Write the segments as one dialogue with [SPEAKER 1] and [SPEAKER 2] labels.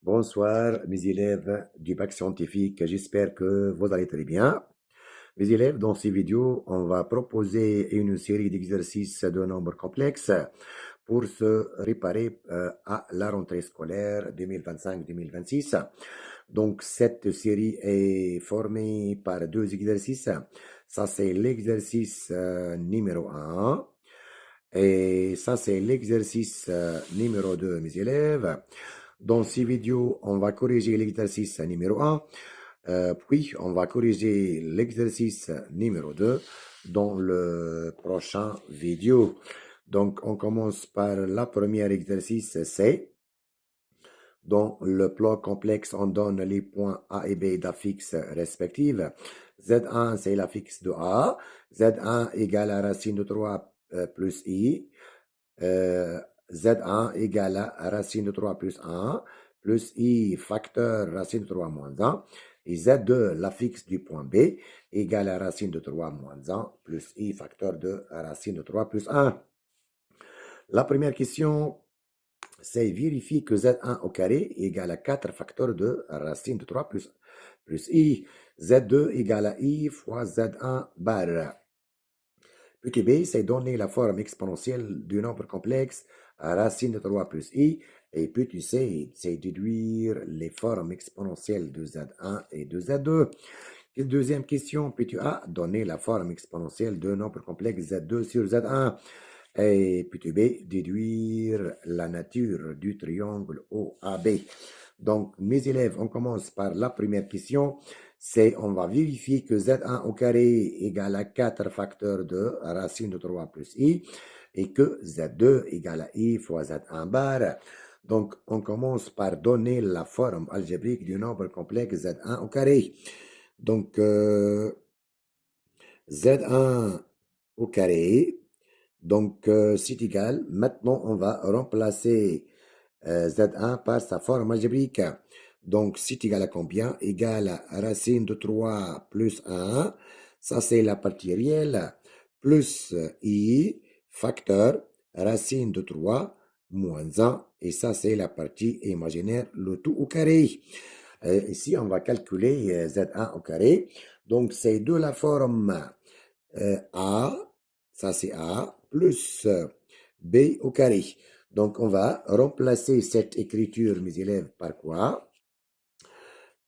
[SPEAKER 1] Bonsoir, mes élèves du bac scientifique. J'espère que vous allez très bien. Mes élèves, dans ces vidéos, on va proposer une série d'exercices de nombres complexes pour se réparer à la rentrée scolaire 2025-2026. Donc, cette série est formée par deux exercices. Ça, c'est l'exercice numéro un. Et ça, c'est l'exercice numéro 2, mes élèves. Dans ces vidéos, on va corriger l'exercice numéro un, puis on va corriger l'exercice numéro 2 dans le prochain vidéo. Donc, on commence par la première exercice, c'est dans le plan complexe, on donne les points A et B d'affixe respectifs. Z1, c'est l'affixe de A. Z1 égale à racine de 3 plus I. Euh, Z1 égale à racine de 3 plus 1 plus I facteur racine de 3 moins 1. Et Z2, l'affixe du point B, égale à racine de 3 moins 1 plus I facteur de racine de 3 plus 1. La première question, c'est vérifier que Z1 au carré égale à 4 facteurs de racine de 3 plus I. Z2 égale à I fois Z1 barre. Petit b, c'est donner la forme exponentielle du nombre complexe à racine de 3 plus i. Et petit c, c'est déduire les formes exponentielles de z1 et de z2. Deuxième question, petit a, donner la forme exponentielle d'un nombre complexe z2 sur z1. Et petit b, déduire la nature du triangle OAB. Donc, mes élèves, on commence par la première question. C'est, on va vérifier que Z1 au carré égale à 4 facteurs de racine de 3 plus I et que Z2 égale à I fois Z1 bar. Donc, on commence par donner la forme algébrique du nombre complexe Z1 au carré. Donc, Z1 au carré. Donc, c'est égal. Maintenant, on va remplacer Z1 par sa forme algébrique. Donc, c'est égal à combien? Égal à racine de 3 plus 1. Ça, c'est la partie réelle. Plus I, facteur, racine de 3 moins 1. Et ça, c'est la partie imaginaire, le tout au carré. Ici, on va calculer Z1 au carré. Donc, c'est de la forme A, ça c'est A, plus B au carré. Donc, on va remplacer cette écriture, mes élèves, par quoi?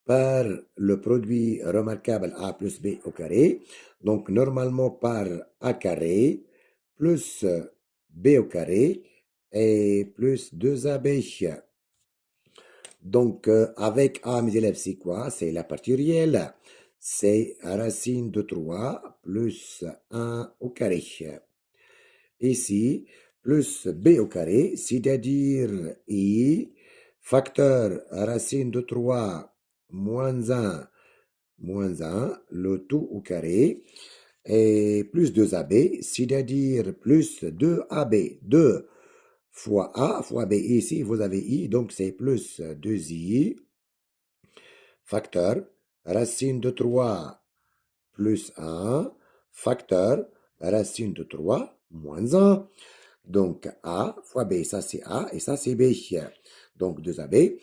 [SPEAKER 1] Par le produit remarquable A plus B au carré. Donc, normalement, par A carré plus B au carré et plus 2AB. Donc, avec A, mes élèves, c'est quoi? C'est la partie réelle. C'est racine de 3 plus 1 au carré. Ici, plus b au carré, c'est-à-dire i, facteur racine de 3 moins 1, le tout au carré, et plus 2ab, c'est-à-dire plus 2ab, 2 fois a fois b. Ici, vous avez i, donc c'est plus 2i, facteur racine de 3 plus 1, facteur racine de 3 moins 1. Donc, A fois B, ça c'est A et ça c'est B. Donc, 2AB.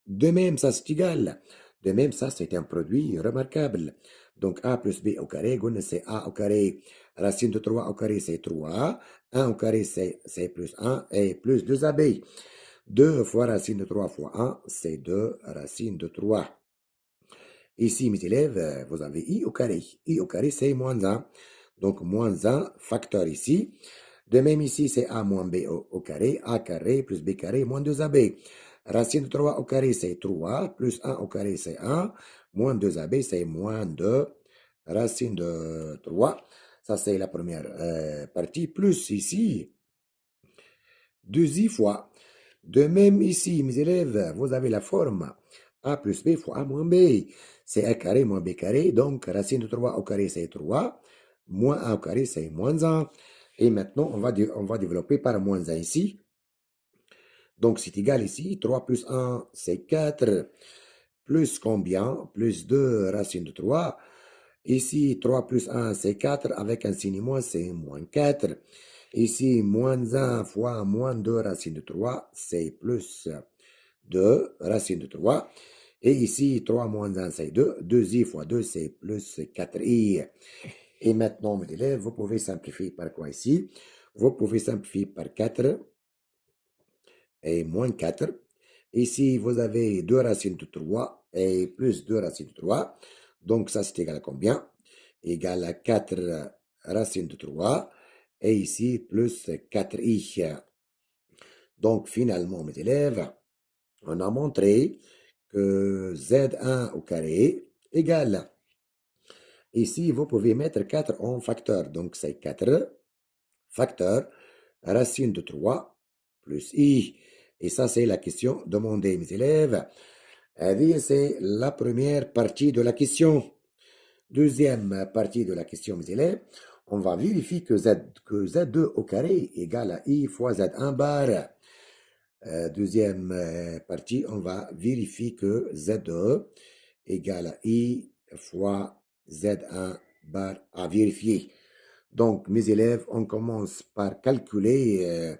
[SPEAKER 1] De même, ça c'est égal. De même, ça c'est un produit remarquable. Donc, A plus B au carré, c'est A au carré. Racine de 3 au carré, c'est 3. 1 au carré, c'est plus 1 et plus 2AB. 2 fois racine de 3 fois 1, c'est 2 racine de 3. Ici, mes élèves, vous avez I au carré. I au carré, c'est moins 1. Donc, moins 1, facteur ici. De même ici, c'est A moins B au carré. A carré plus B carré moins 2AB. Racine de 3 au carré, c'est 3. Plus 1 au carré, c'est 1. Moins 2AB, c'est moins 2. Racine de 3. Ça, c'est la première partie. Plus ici, 2i fois. De même ici, mes élèves, vous avez la forme a plus b fois a moins b. C'est a carré moins b carré. Donc, racine de 3 au carré, c'est 3. Moins 1 au carré, c'est moins 1. Et maintenant, on va développer par moins 1 ici. Donc, c'est égal ici. 3 plus 1, c'est 4. Plus combien? Plus 2 racine de 3. Ici, 3 plus 1, c'est 4. Avec un signe moins, c'est moins 4. Ici, moins 1 fois moins 2 racine de 3, c'est plus 2, racine de 3. Et ici, 3 moins 1, c'est 2. 2i fois 2, c'est plus 4i. Et maintenant, mes élèves, vous pouvez simplifier par quoi ici? Vous pouvez simplifier par 4 et moins 4. Ici, vous avez 2 racines de 3 et plus 2 racines de 3. Donc, ça, c'est égal à combien? Égal à 4 racines de 3. Et ici, plus 4i. Donc, finalement, mes élèves, on a montré que Z1 au carré égale. Ici, vous pouvez mettre 4 en facteur. Donc, c'est 4 facteur racine de 3 plus i. Et ça, c'est la question demandée, mes élèves. C'est la première partie de la question. Deuxième partie de la question, mes élèves. On va vérifier que Z2 au carré égale à i fois Z1 bar. Deuxième partie, on va vérifier que Z2 égale à I fois Z1 bar à vérifier. Donc, mes élèves, on commence par calculer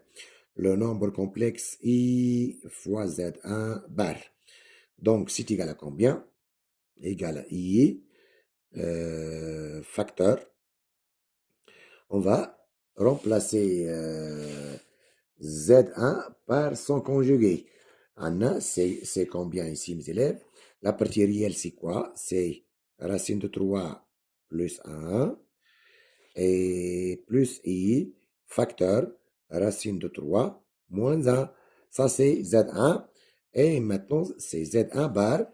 [SPEAKER 1] le nombre complexe I fois Z1 bar. Donc, c'est égal à combien? Égal à I, facteur. On va remplacer Z1 par son conjugué. Anna, c'est combien ici, mes élèves? La partie réelle, c'est quoi? C'est racine de 3 plus 1 et plus i, facteur, racine de 3 moins 1. Ça, c'est Z1. Et maintenant, c'est Z1 bar.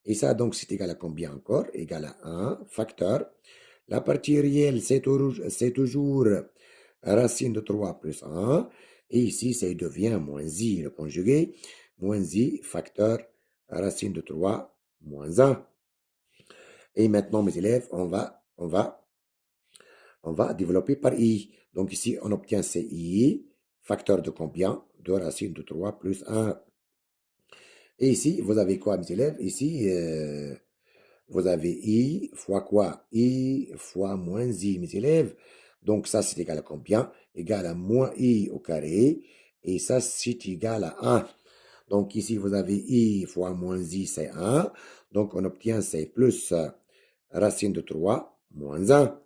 [SPEAKER 1] Et ça, donc, c'est égal à combien encore? Égal à 1, facteur. La partie réelle, c'est toujours racine de 3 plus 1. Et ici, ça devient moins i, le conjugué. Moins i, facteur, racine de 3 moins 1. Et maintenant, mes élèves, on va développer par i. Donc ici, on obtient CI, facteur de combien? De racine de 3 plus 1. Et ici, vous avez quoi, mes élèves? Ici, vous avez i fois quoi? I fois moins i, mes élèves. Donc ça, c'est égal à combien? Égal à moins i au carré. Et ça, c'est égal à 1. Donc ici, vous avez i fois moins i, c'est 1. Donc on obtient c'est plus racine de 3 moins 1.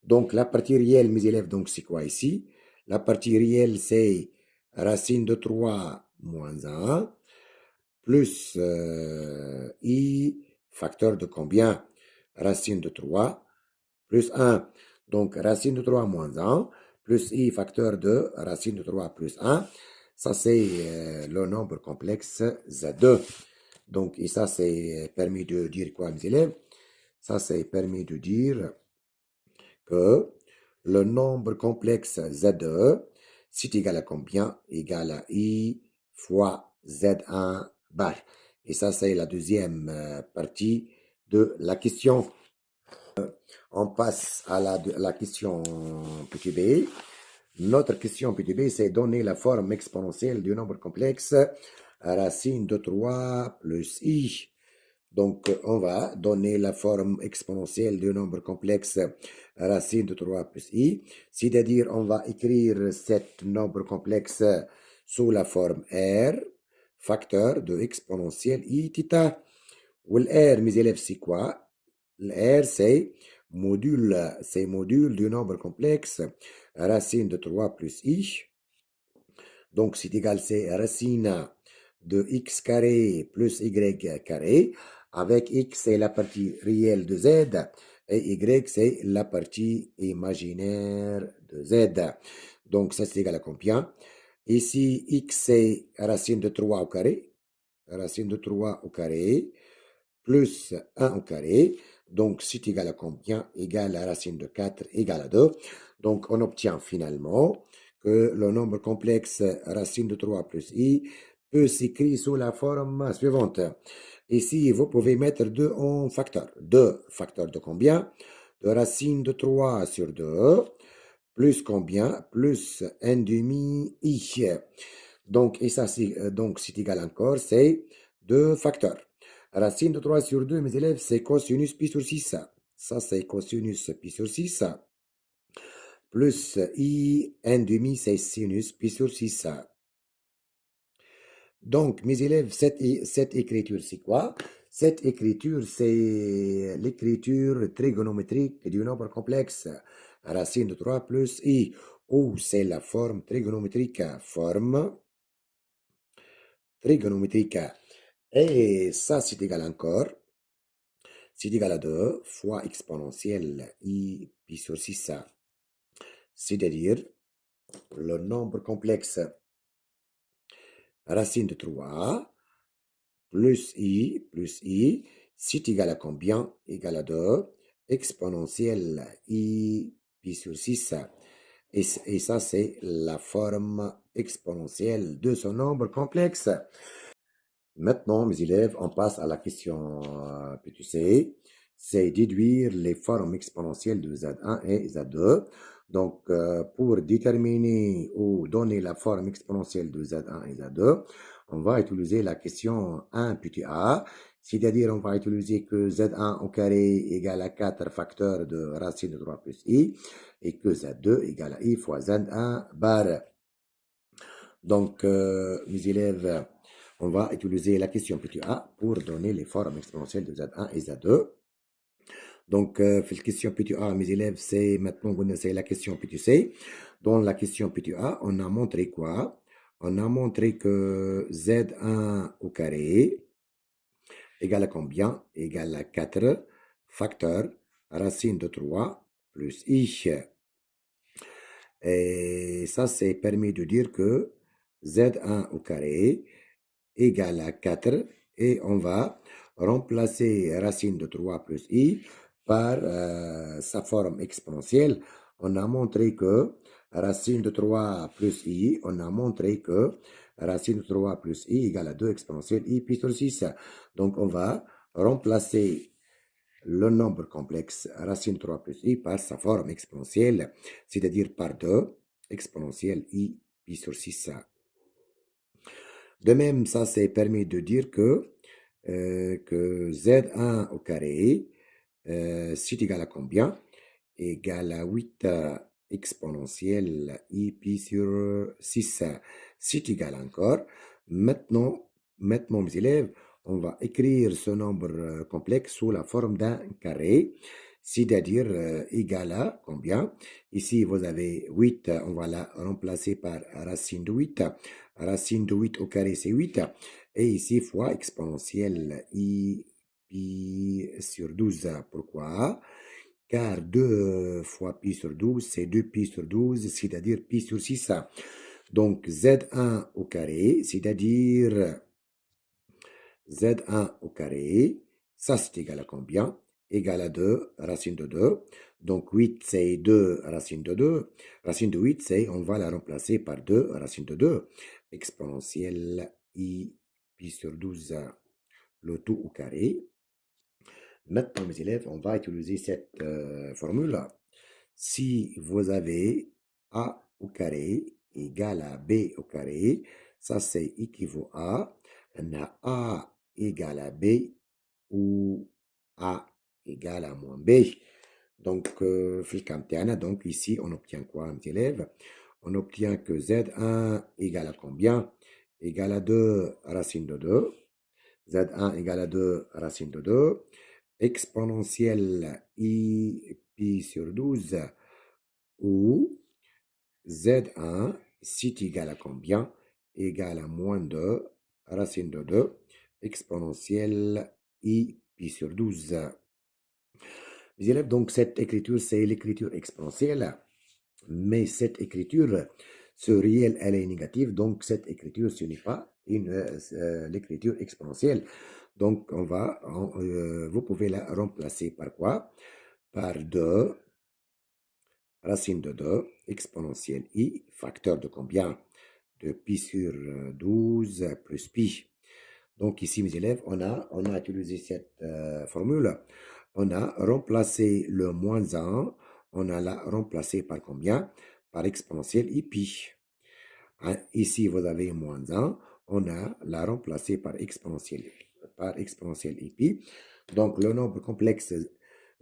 [SPEAKER 1] Donc, la partie réelle, mes élèves, donc c'est quoi ici? La partie réelle, c'est racine de 3 moins 1 plus i, facteur de combien? Racine de 3 plus 1. Donc, racine de 3 moins 1 plus i, facteur de racine de 3 plus 1. Ça, c'est le nombre complexe Z2. Donc, et ça, c'est permis de dire quoi, mes élèves? Ça, c'est permis de dire que le nombre complexe Z2, c'est égal à combien? Égal à I fois Z1 bar. Et ça, c'est la deuxième partie de la question. On passe à la question petit b. Notre question petit b, c'est donner la forme exponentielle du nombre complexe racine de 3 plus I. Donc, on va donner la forme exponentielle du nombre complexe racine de 3 plus i, c'est-à-dire on va écrire cet nombre complexe sous la forme r, facteur de exponentielle i θ. Ou r, mes élèves, c'est quoi? Le r, c'est module du nombre complexe racine de 3 plus i. Donc, c'est égal, c'est racine de x carré plus y carré, avec x, c'est la partie réelle de z, et y, c'est la partie imaginaire de z. Donc, ça, c'est égal à combien? Ici, x, c'est racine de 3 au carré, racine de 3 au carré, plus 1 au carré. Donc, c'est égal à combien? Égal à racine de 4 égale à 2. Donc, on obtient finalement que le nombre complexe racine de 3 plus i peut s'écrire sous la forme suivante. Ici, vous pouvez mettre 2 en facteur. 2 facteur de combien? De racine de 3 sur 2, plus combien? Plus 1 demi i. Donc, et ça, c'est égal encore, c'est 2 facteurs. Racine de 3 sur 2, mes élèves, c'est cosinus pi sur 6. Ça, c'est cosinus pi sur 6. Plus i, 1 demi, c'est sinus pi sur 6. Donc, mes élèves, cette écriture, c'est quoi? Cette écriture, c'est l'écriture trigonométrique du nombre complexe. Racine de 3 plus i, ou c'est la forme trigonométrique. Forme trigonométrique. Et ça, c'est égal encore. C'est égal à 2 fois exponentielle i pi sur 6. C'est-à-dire le nombre complexe racine de 3 plus i, c'est égal à combien? Égal à 2 exponentielle i pi sur 6. Et ça, c'est la forme exponentielle de ce nombre complexe. Maintenant, mes élèves, on passe à la question petit c. C'est déduire les formes exponentielles de Z1 et Z2. Donc, pour déterminer ou donner la forme exponentielle de Z1 et Z2, on va utiliser la question 1 petit a. C'est-à-dire, on va utiliser que Z1 au carré égale à 4 facteurs de racine de 3 plus i et que Z2 égale à i fois Z1 bar. Donc, mes élèves, on va utiliser la question petit a pour donner les formes exponentielles de Z1 et Z2. Donc, la question petit a, mes élèves, c'est maintenant, c'est la question petit c. Dans la question petit a, on a montré quoi? On a montré que Z1 au carré égale à combien? Égale à 4 facteurs racine de 3 plus i. Et ça, c'est permis de dire que Z1 au carré égale à 4 et on va remplacer racine de 3 plus i par sa forme exponentielle. On a montré que racine de 3 plus i, on a montré que racine de 3 plus i égale à 2 exponentielle i pi sur 6. Donc on va remplacer le nombre complexe racine de 3 plus i par sa forme exponentielle, c'est-à-dire par 2 exponentielle i pi sur 6. De même, ça c'est permis de dire que Z1 au carré, c'est égal à combien? Égal à 8 exponentielle i pi sur 6. C'est égal encore. Maintenant, mes élèves, on va écrire ce nombre complexe sous la forme d'un carré, c'est-à-dire égal à combien? Ici, vous avez 8, on va la remplacer par racine de 8. Racine de 8 au carré, c'est 8. Et ici, fois exponentielle i pi sur 12. Pourquoi? Car 2 fois pi sur 12, c'est 2 pi sur 12, c'est-à-dire pi sur 6. Donc, Z1 au carré, c'est-à-dire Z1 au carré, ça c'est égal à combien? Égal à 2, racine de 2. Donc 8 c'est 2, racine de 2. Racine de 8 c'est, on va la remplacer par 2, racine de 2. Exponentielle i pi sur 12, le tout au carré. Maintenant mes élèves, on va utiliser cette formule. Si vous avez a au carré égale à b au carré, ça c'est équivaut à on a a égale à b ou a égale à moins b. Donc, donc ici, on obtient quoi, mes élèves? On obtient que Z1 égale à combien? Égale à 2 racine de 2. Z1 égale à 2 racine de 2. Exponentielle i pi sur 12 où Z1, c'est égal à combien? Égal à moins 2, racine de 2, exponentielle i pi sur 12. Mes élèves, donc cette écriture, c'est l'écriture exponentielle, mais cette écriture, ce réel, elle est négative, donc cette écriture, ce n'est pas l'écriture exponentielle. Donc, vous pouvez la remplacer par quoi? Par 2 racine de 2, exponentielle i, facteur de combien? De pi sur 12 plus pi. Donc ici, mes élèves, on a utilisé cette formule. On a remplacé le moins 1, on a la remplacé par combien? Par exponentielle i pi. Hein, ici, vous avez moins 1, on a la remplacé par exponentielle i pi. Donc, le nombre complexe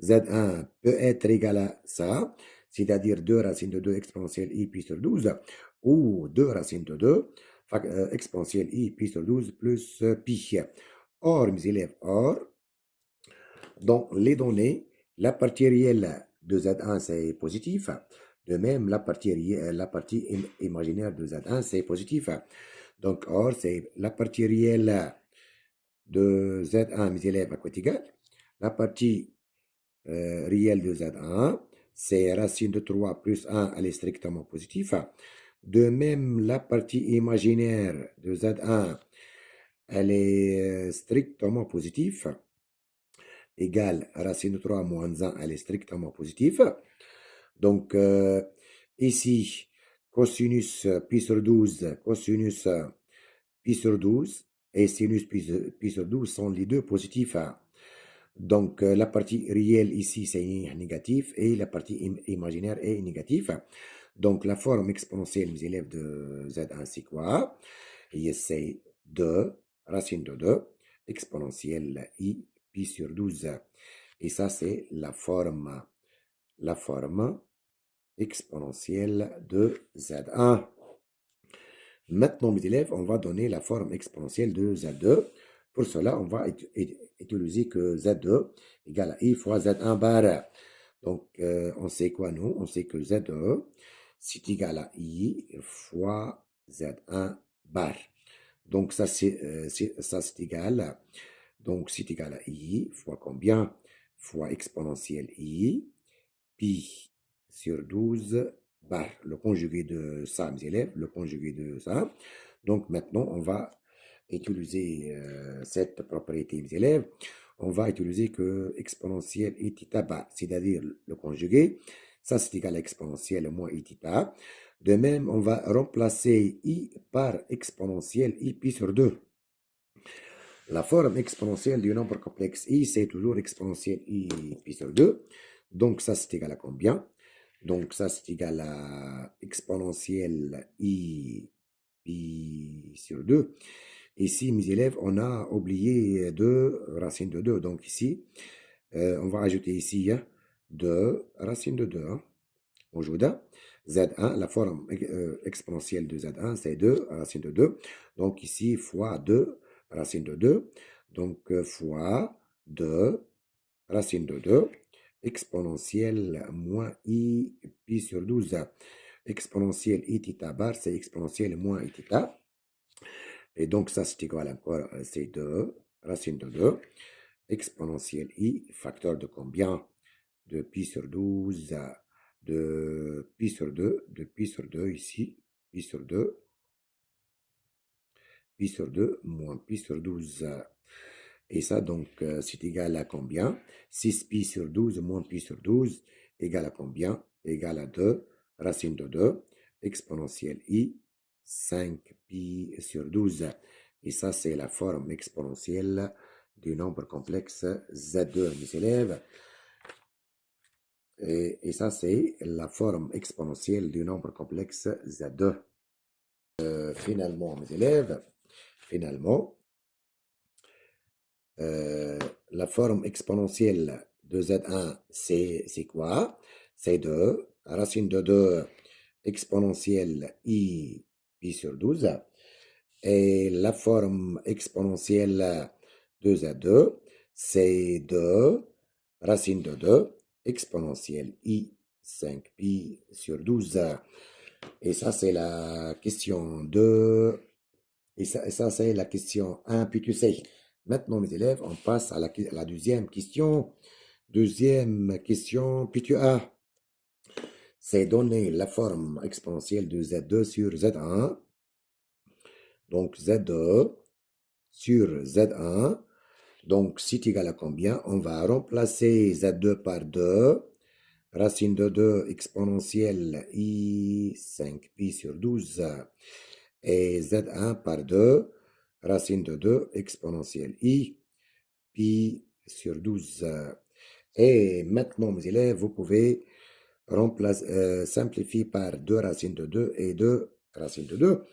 [SPEAKER 1] Z1 peut être égal à ça, c'est-à-dire 2 racines de 2 exponentielle i pi sur 12, ou 2 racines de 2. exponentielle i pi sur 12 plus pi. Or, mes élèves, or, dans les données, la partie réelle de Z1, c'est positif. De même, la partie imaginaire de Z1, c'est positif. Donc, or, c'est la partie réelle de Z1, mes élèves, à quoi est égal? La partie réelle de Z1, c'est racine de 3 plus 1, elle est strictement positive. De même, la partie imaginaire de Z1, elle est strictement positive, égale racine de 3 moins 1, elle est strictement positive. Donc, ici, cosinus pi sur 12, cosinus pi sur 12 et sinus pi sur 12 sont les deux positifs. Donc, la partie réelle ici, c'est négatif et la partie imaginaire est négative. Donc, la forme exponentielle, mes élèves, de Z1, c'est quoi? Et c'est 2, racine de 2, exponentielle i pi sur 12. Et ça, c'est la forme exponentielle de Z1. Maintenant, mes élèves, on va donner la forme exponentielle de Z2. Pour cela, on va utiliser que Z2 égale à I fois Z1 bar. Donc, on sait quoi, nous? On sait que Z2, c'est égal à I fois Z1 bar. Donc, ça, c'est égal. Donc, c'est égal à I fois combien? Fois exponentielle I, pi sur 12 bar. Le conjugué de ça, mes élèves, le conjugué de ça. Donc, maintenant, on va utiliser cette propriété, mes élèves. On va utiliser que exponentielle i theta bar, c'est-à-dire le conjugué. Ça, c'est égal à exponentielle moins i theta. De même, on va remplacer i par exponentielle i pi sur 2. La forme exponentielle du nombre complexe i, c'est toujours exponentielle i pi sur 2. Donc, ça, c'est égal à combien? Donc, ça, c'est égal à exponentielle i pi sur 2. Ici, mes élèves, on a oublié 2 racines de 2. Donc, ici, on va ajouter ici 2 racines de 2. موجودة. Z1, la forme exponentielle de Z1, c'est 2 racine de 2. Donc ici, fois 2 racine de 2. Donc fois 2 racine de 2. Exponentielle moins i pi sur 12. Exponentielle i theta bar, c'est exponentielle moins i theta. Et donc ça, c'est égal encore, c'est 2 racine de 2. Exponentielle i, facteur de combien? De pi sur 12, de pi sur 2, de pi sur 2 ici, pi sur 2, pi sur 2 moins pi sur 12. Et ça, donc, c'est égal à combien? 6 pi sur 12 moins pi sur 12 égale à combien? Égale à 2, racine de 2, exponentielle i, 5 pi sur 12. Et ça, c'est la forme exponentielle du nombre complexe Z2, mes élèves. Et ça, c'est la forme exponentielle du nombre complexe Z2. Finalement, mes élèves, finalement, la forme exponentielle de Z1, c'est quoi? C'est 2, racine de 2 exponentielle i pi sur 12. Et la forme exponentielle de Z2, c'est 2, racine de 2, exponentielle i 5 pi sur 12. Et ça, c'est la question 2. Et ça c'est la question 1, puis tu sais. Maintenant, mes élèves, on passe à la deuxième question. Deuxième question, puis tu as. C'est donner la forme exponentielle de Z2 sur Z1. Donc, Z2 sur Z1. Donc, c'est égal à combien? On va remplacer Z2 par 2. Racine de 2 exponentielle i 5 pi sur 12. Et Z1 par 2. Racine de 2 exponentielle i pi sur 12. Et maintenant, mes élèves, vous pouvez simplifier par 2 racines de 2 et 2 racines de 2.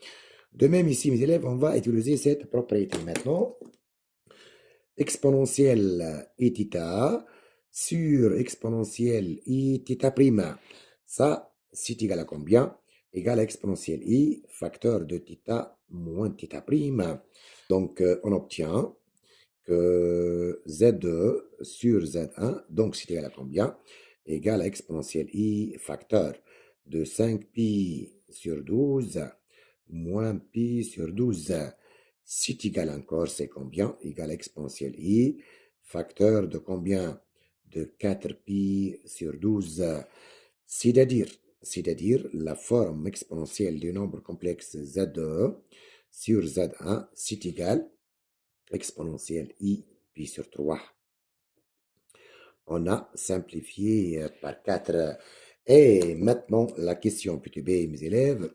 [SPEAKER 1] De même, ici, mes élèves, on va utiliser cette propriété maintenant. Exponentielle i theta sur exponentielle i theta prime. Ça, c'est égal à combien? égale à exponentielle I, facteur de θ moins θ prime. Donc, on obtient que Z2 sur Z1, donc c'est égal à combien? Égal à exponentielle I facteur de 5pi sur 12 moins pi sur 12. C'est égal encore, c'est combien? Égal à exponentielle I facteur de combien? De 4pi sur 12. C'est-à-dire, c'est-à-dire la forme exponentielle du nombre complexe Z2 sur Z1, c'est égal exponentielle I pi sur 3. On a simplifié par 4. Et maintenant, la question petit b, mes élèves,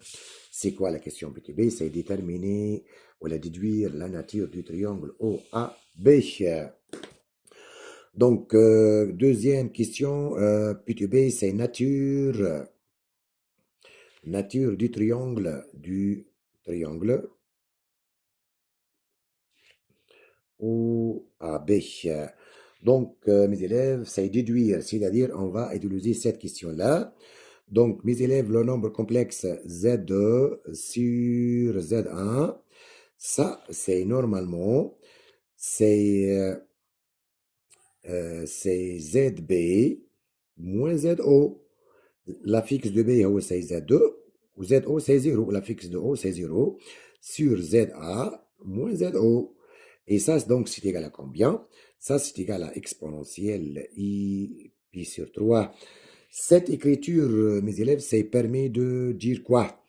[SPEAKER 1] c'est quoi la question petit b? C'est déterminer ou la déduire la nature du triangle OAB. Donc, deuxième question, petit b, c'est nature du triangle OAB. Donc, mes élèves, c'est déduire, c'est-à-dire on va utiliser cette question-là. Donc, mes élèves, le nombre complexe Z2 sur Z1, ça, c'est normalement, c'est c'est ZB moins ZO. La fixe de B, c'est Z2, ou ZO, c'est 0. La fixe de O, c'est 0, sur ZA moins ZO. Et ça, donc, c'est égal à combien? Ça, c'est égal à exponentielle I pi sur 3. Cette écriture, mes élèves, c'est permis de dire quoi?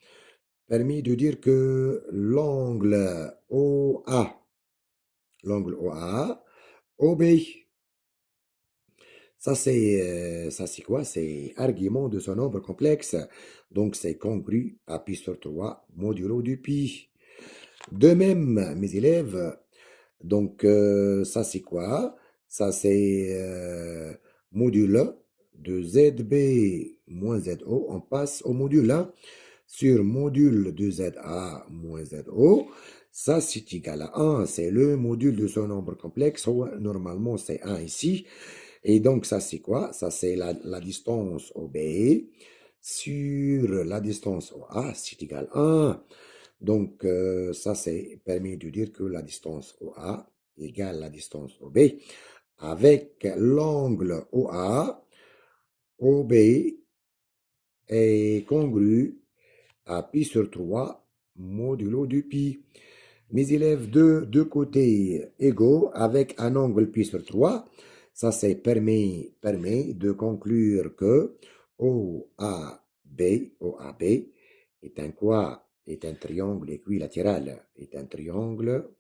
[SPEAKER 1] Permis de dire que l'angle OA, OB, ça c'est quoi? C'est argument de ce nombre complexe. Donc, c'est congru à pi sur 3 modulo du pi. De même, mes élèves, donc ça c'est quoi? Ça c'est module de ZB moins ZO. On passe au module 1 sur module de ZA moins ZO. Ça c'est égal à 1. C'est le module de ce nombre complexe. Normalement c'est 1 ici. Et donc ça c'est quoi? Ça c'est la distance OB sur la distance OA, c'est égal à 1. Donc, ça, c'est permis de dire que la distance OA égale la distance OB avec l'angle OA, OB est congru à pi sur 3 modulo du pi. Mes élèves de deux côtés égaux avec un angle pi sur 3, ça c'est permet de conclure que OAB est un quoi? Est un triangle équilatéral. Est un triangle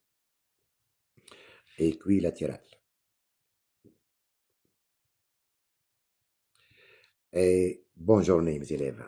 [SPEAKER 1] équilatéral. Et bonne journée, mes élèves.